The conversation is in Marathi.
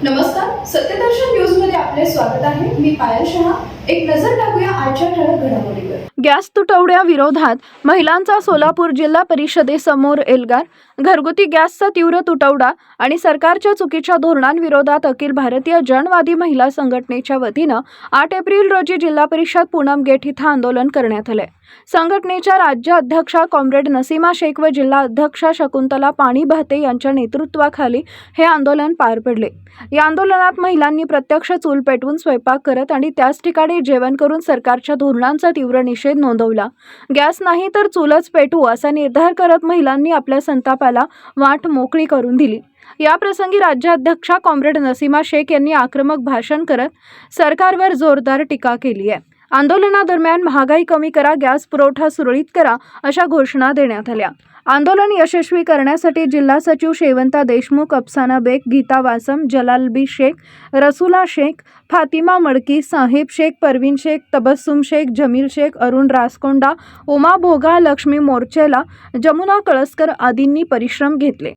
नमस्कार, सत्यदर्शन न्यूज मध्ये आपले स्वागत आहे. मी पायल शहा. एक नजर टाकूया आजच्या ठळक घडामोडीवर. गॅस तुटवड्या विरोधात महिलांचा सोलापूर जिल्हा परिषदेसमोर एल्गार. घरगुती गॅसचा तीव्र तुटवडा आणि सरकारच्या चुकीच्या धोरणांविरोधात अखिल भारतीय जनवादी महिला संघटनेच्या वतीनं 8 एप्रिल रोजी जिल्हा परिषद पूनम गेट इथं आंदोलन करण्यात आले. संघटनेच्या राज्य अध्यक्षा कॉम्रेड नसीमा शेख व जिल्हा अध्यक्षा शकुंतला पाणी बहते यांच्या नेतृत्वाखाली हे आंदोलन पार पडले. या आंदोलनात महिलांनी प्रत्यक्ष चूल पेटवून स्वयंपाक करत आणि त्याच ठिकाणी जेवण करून सरकारच्या धोरणांचा तीव्र निषेध नोंदवला. गॅस नाही तर चूलच पेटवू असा निर्धार करत महिलांनी आपल्या संतापाला वाट मोकळी करून दिली. या प्रसंगी राज्याध्यक्षा कॉम्रेड नसीमा शेख यांनी आक्रमक भाषण करत सरकारवर जोरदार टीका केली आहे. आंदोलनादरम्यान महागाई कमी करा, गॅस पुरवठा सुरळीत करा अशा घोषणा देण्यात आल्या. आंदोलन यशस्वी करण्यासाठी जिल्हा सचिव शेवंता देशमुख, अफसाना बेग, गीता वासम, जलालबी शेख, रसुला शेख, फातिमा मडकी, साहिब शेख, परवीन शेख, तबस्सुम शेख, जमील शेख, अरुण रासकोंडा, उमा भोगा, लक्ष्मी मोर्चेला, जमुना कळसकर आदींनी परिश्रम घेतले.